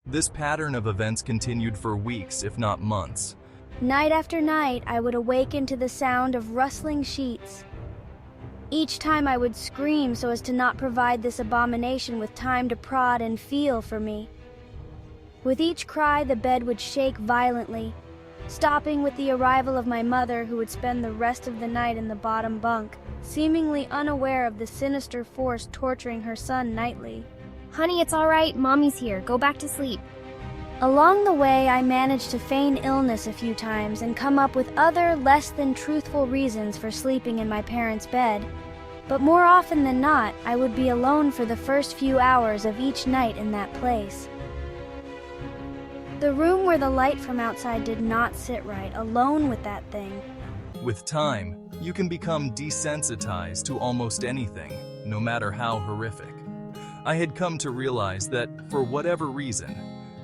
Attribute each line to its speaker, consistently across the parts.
Speaker 1: This pattern of events continued for weeks, if not months.
Speaker 2: Night after night, I would awaken to the sound of rustling sheets. Each time I would scream so as to not provide this abomination with time to prod and feel for me. With each cry, the bed would shake violently, stopping with the arrival of my mother, who would spend the rest of the night in the bottom bunk, seemingly unaware of the sinister force torturing her son nightly.
Speaker 3: Honey, it's all right. Mommy's here. Go back to sleep.
Speaker 2: Along the way, I managed to feign illness a few times and come up with other, less than truthful reasons for sleeping in my parents' bed. But more often than not, I would be alone for the first few hours of each night in that place. The room where the light from outside did not sit right, alone with that thing.
Speaker 1: With time, you can become desensitized to almost anything, no matter how horrific. I had come to realize that, for whatever reason,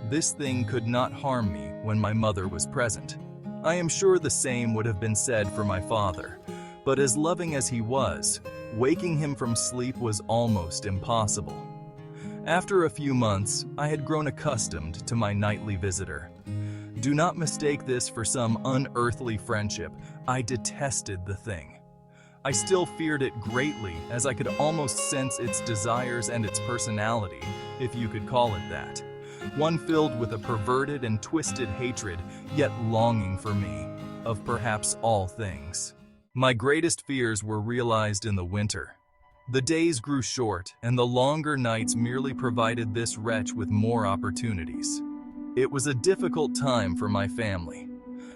Speaker 1: this thing could not harm me when my mother was present. I am sure the same would have been said for my father, but as loving as he was, waking him from sleep was almost impossible. After a few months, I had grown accustomed to my nightly visitor. Do not mistake this for some unearthly friendship. I detested the thing. I still feared it greatly, as I could almost sense its desires and its personality, if you could call it that. One filled with a perverted and twisted hatred, yet longing for me, of perhaps all things. My greatest fears were realized in the winter. The days grew short, and the longer nights merely provided this wretch with more opportunities. It was a difficult time for my family.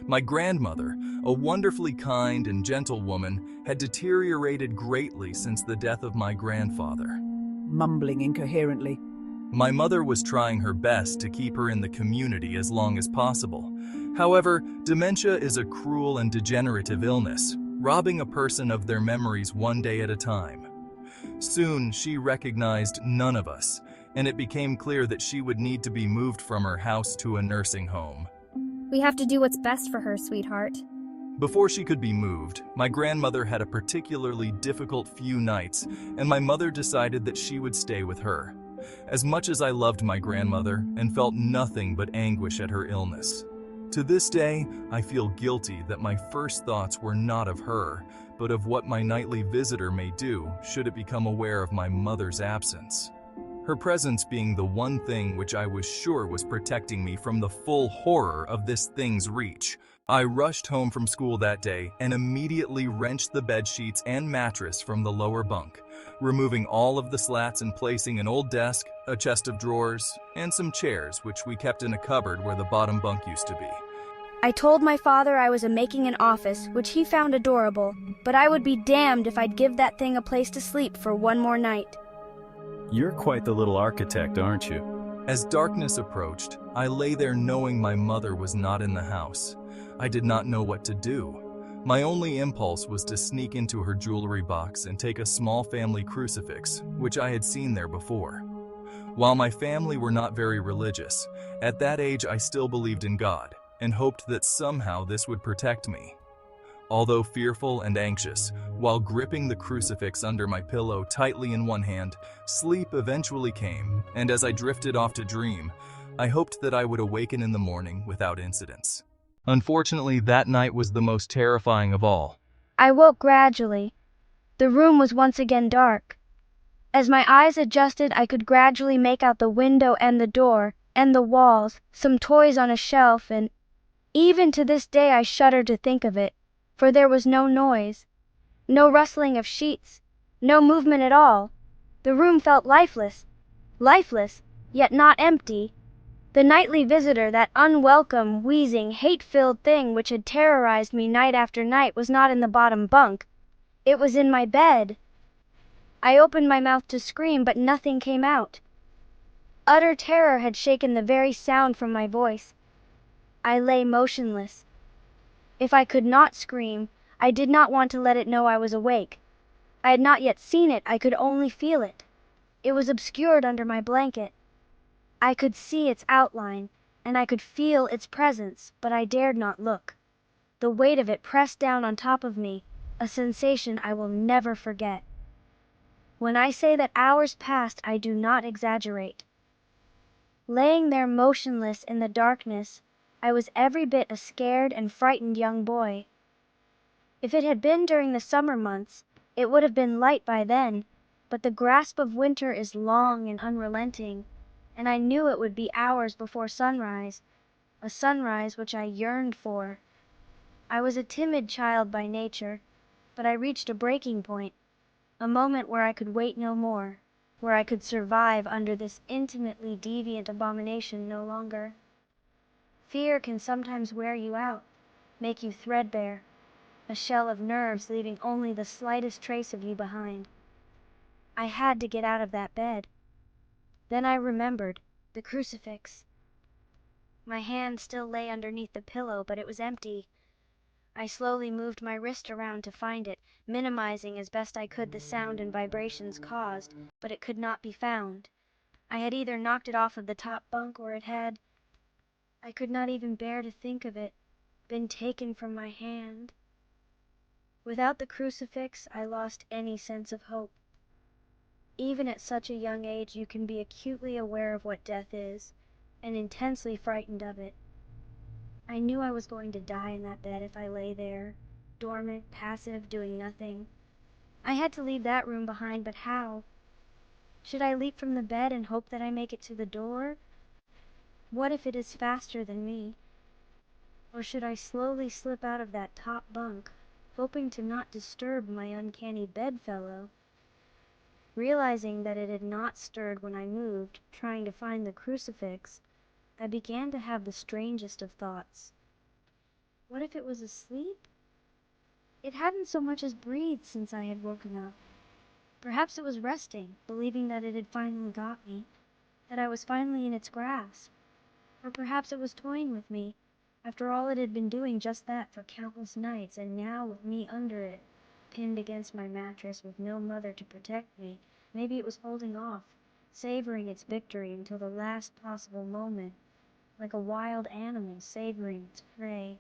Speaker 1: My grandmother, a wonderfully kind and gentle woman, had deteriorated greatly since the death of my grandfather.
Speaker 4: Mumbling incoherently.
Speaker 1: My mother was trying her best to keep her in the community as long as possible. However, dementia is a cruel and degenerative illness, robbing a person of their memories one day at a time. Soon, she recognized none of us, and it became clear that she would need to be moved from her house to a nursing home.
Speaker 3: We have to do what's best for her, sweetheart.
Speaker 1: Before she could be moved, my grandmother had a particularly difficult few nights, and my mother decided that she would stay with her. As much as I loved my grandmother and felt nothing but anguish at her illness, to this day, I feel guilty that my first thoughts were not of her, but of what my nightly visitor may do should it become aware of my mother's absence. Her presence being the one thing which I was sure was protecting me from the full horror of this thing's reach. I rushed home from school that day and immediately wrenched the bed sheets and mattress from the lower bunk, removing all of the slats and placing an old desk, a chest of drawers, and some chairs which we kept in a cupboard where the bottom bunk used to be.
Speaker 2: I told my father I was making an office, which he found adorable, but I would be damned if I'd give that thing a place to sleep for one more night.
Speaker 5: You're quite the little architect, aren't you?
Speaker 1: As darkness approached, I lay there knowing my mother was not in the house. I did not know what to do. My only impulse was to sneak into her jewelry box and take a small family crucifix, which I had seen there before. While my family were not very religious, at that age I still believed in God and hoped that somehow this would protect me. Although fearful and anxious, while gripping the crucifix under my pillow tightly in one hand, sleep eventually came, and as I drifted off to dream, I hoped that I would awaken in the morning without incidents. Unfortunately, that night was the most terrifying of all.
Speaker 2: I woke gradually. The room was once again dark. As my eyes adjusted, I could gradually make out the window and the door, and the walls, some toys on a shelf, and even to this day I shudder to think of it, for there was no noise, no rustling of sheets, no movement at all. The room felt lifeless, yet not empty. The nightly visitor, that unwelcome, wheezing, hate-filled thing which had terrorized me night after night, was not in the bottom bunk. It was in my bed. I opened my mouth to scream, but nothing came out. Utter terror had shaken the very sound from my voice. I lay motionless. If I could not scream, I did not want to let it know I was awake. I had not yet seen it, I could only feel it. It was obscured under my blanket. I could see its outline, and I could feel its presence, but I dared not look. The weight of it pressed down on top of me, a sensation I will never forget. When I say that hours passed, I do not exaggerate. Laying there motionless in the darkness, I was every bit a scared and frightened young boy. If it had been during the summer months, it would have been light by then, but the grasp of winter is long and unrelenting, and I knew it would be hours before sunrise, a sunrise which I yearned for. I was a timid child by nature, but I reached a breaking point, a moment where I could wait no more, where I could survive under this intimately deviant abomination no longer. Fear can sometimes wear you out, make you threadbare, a shell of nerves leaving only the slightest trace of you behind. I had to get out of that bed. Then I remembered the crucifix. My hand still lay underneath the pillow, but it was empty. I slowly moved my wrist around to find it, minimizing as best I could the sound and vibrations caused, but it could not be found. I had either knocked it off of the top bunk or it had, I could not even bear to think of it, been taken from my hand. Without the crucifix, I lost any sense of hope. Even at such a young age, you can be acutely aware of what death is, and intensely frightened of it. I knew I was going to die in that bed if I lay there, dormant, passive, doing nothing. I had to leave that room behind, but how? Should I leap from the bed and hope that I make it to the door? What if it is faster than me? Or should I slowly slip out of that top bunk, hoping to not disturb my uncanny bedfellow? Realizing that it had not stirred when I moved, trying to find the crucifix, I began to have the strangest of thoughts. What if it was asleep? It hadn't so much as breathed since I had woken up. Perhaps it was resting, believing that it had finally got me, that I was finally in its grasp. Or perhaps it was toying with me. After all, it had been doing just that for countless nights, and now with me under it, pinned against my mattress with no mother to protect me, maybe it was holding off, savoring its victory until the last possible moment, like a wild animal savoring its prey.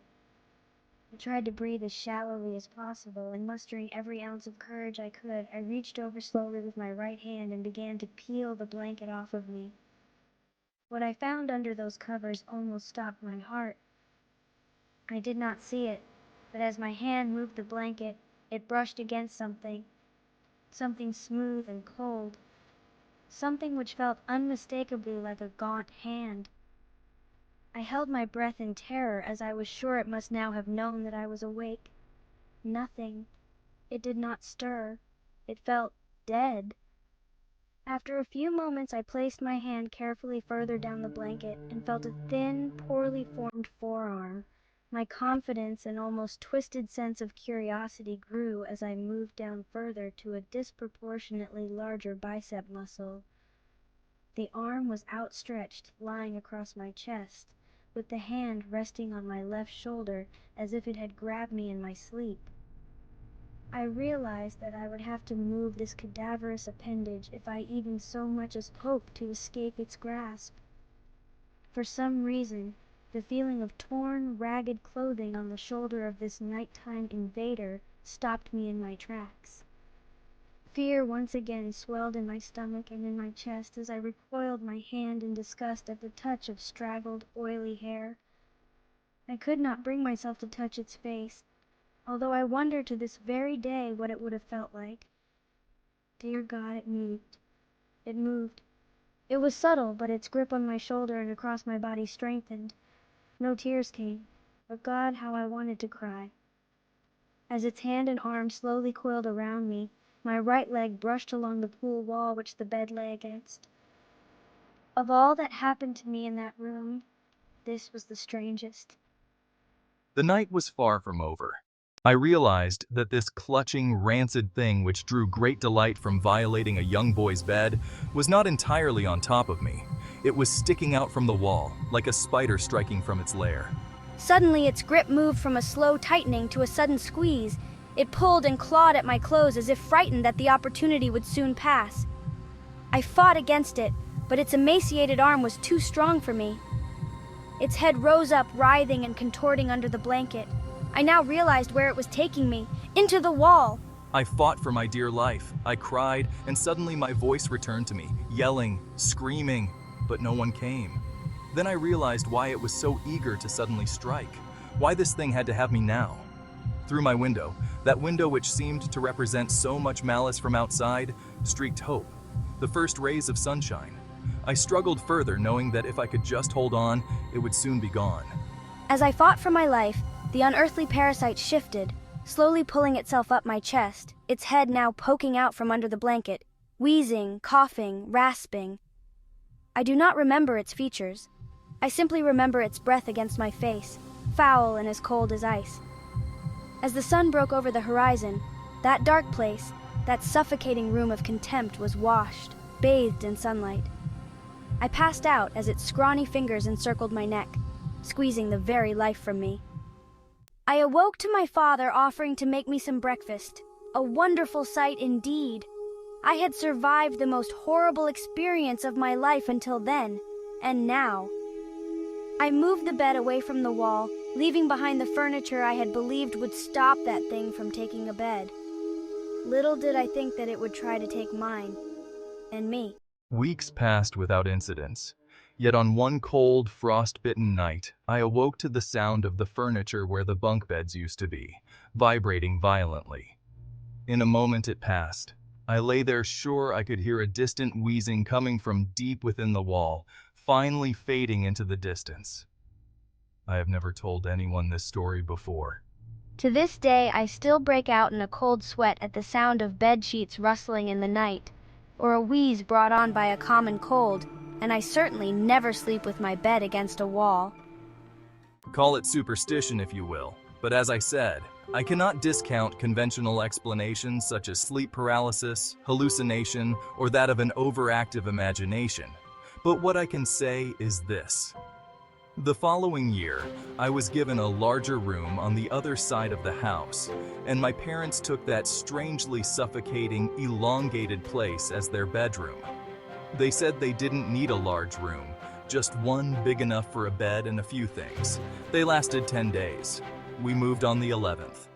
Speaker 2: I tried to breathe as shallowly as possible, and mustering every ounce of courage I could, I reached over slowly with my right hand and began to peel the blanket off of me. What I found under those covers almost stopped my heart. I did not see it, but as my hand moved the blanket, it brushed against something smooth and cold, something which felt unmistakably like a gaunt hand. I held my breath in terror, as I was sure it must now have known that I was awake. Nothing. It did not stir. It felt dead. After a few moments I placed my hand carefully further down the blanket and felt a thin, poorly formed forearm. My confidence and almost twisted sense of curiosity grew as I moved down further to a disproportionately larger bicep muscle. The arm was outstretched, lying across my chest, with the hand resting on my left shoulder as if it had grabbed me in my sleep. I realized that I would have to move this cadaverous appendage if I even so much as hoped to escape its grasp. For some reason, the feeling of torn, ragged clothing on the shoulder of this nighttime invader stopped me in my tracks. Fear once again swelled in my stomach and in my chest as I recoiled my hand in disgust at the touch of straggled, oily hair. I could not bring myself to touch its face, although I wonder to this very day what it would have felt like. Dear God, it moved. It moved. It was subtle, but its grip on my shoulder and across my body strengthened. No tears came, but God, how I wanted to cry. As its hand and arm slowly coiled around me, my right leg brushed along the pool wall which the bed lay against. Of all that happened to me in that room, this was the strangest.
Speaker 1: The night was far from over. I realized that this clutching, rancid thing which drew great delight from violating a young boy's bed was not entirely on top of me. It was sticking out from the wall, like a spider striking from its lair.
Speaker 2: Suddenly its grip moved from a slow tightening to a sudden squeeze. It pulled and clawed at my clothes as if frightened that the opportunity would soon pass. I fought against it, but its emaciated arm was too strong for me. Its head rose up, writhing and contorting under the blanket. I now realized where it was taking me, into the wall.
Speaker 1: I fought for my dear life. I cried, and suddenly my voice returned to me, yelling, screaming, but no one came. Then I realized why it was so eager to suddenly strike, why this thing had to have me now. Through my window, that window which seemed to represent so much malice from outside, streaked hope, the first rays of sunshine. I struggled further, knowing that if I could just hold on, it would soon be gone.
Speaker 2: As I fought for my life, the unearthly parasite shifted, slowly pulling itself up my chest, its head now poking out from under the blanket, wheezing, coughing, rasping. I do not remember its features. I simply remember its breath against my face, foul and as cold as ice. As the sun broke over the horizon, that dark place, that suffocating room of contempt was washed, bathed in sunlight. I passed out as its scrawny fingers encircled my neck, squeezing the very life from me. I awoke to my father offering to make me some breakfast, a wonderful sight indeed. I had survived the most horrible experience of my life until then, and now. I moved the bed away from the wall, leaving behind the furniture I had believed would stop that thing from taking a bed. Little did I think that it would try to take mine, and me.
Speaker 1: Weeks passed without incidents. Yet on one cold, frost-bitten night, I awoke to the sound of the furniture where the bunk beds used to be, vibrating violently. In a moment it passed. I lay there sure I could hear a distant wheezing coming from deep within the wall, finally fading into the distance. I have never told anyone this story before.
Speaker 2: To this day, I still break out in a cold sweat at the sound of bed sheets rustling in the night, or a wheeze brought on by a common cold, and I certainly never sleep with my bed against a wall.
Speaker 1: Call it superstition if you will, but as I said, I cannot discount conventional explanations such as sleep paralysis, hallucination, or that of an overactive imagination. But what I can say is this. The following year, I was given a larger room on the other side of the house, and my parents took that strangely suffocating, elongated place as their bedroom. They said they didn't need a large room, just one big enough for a bed and a few things. They lasted 10 days. We moved on the 11th.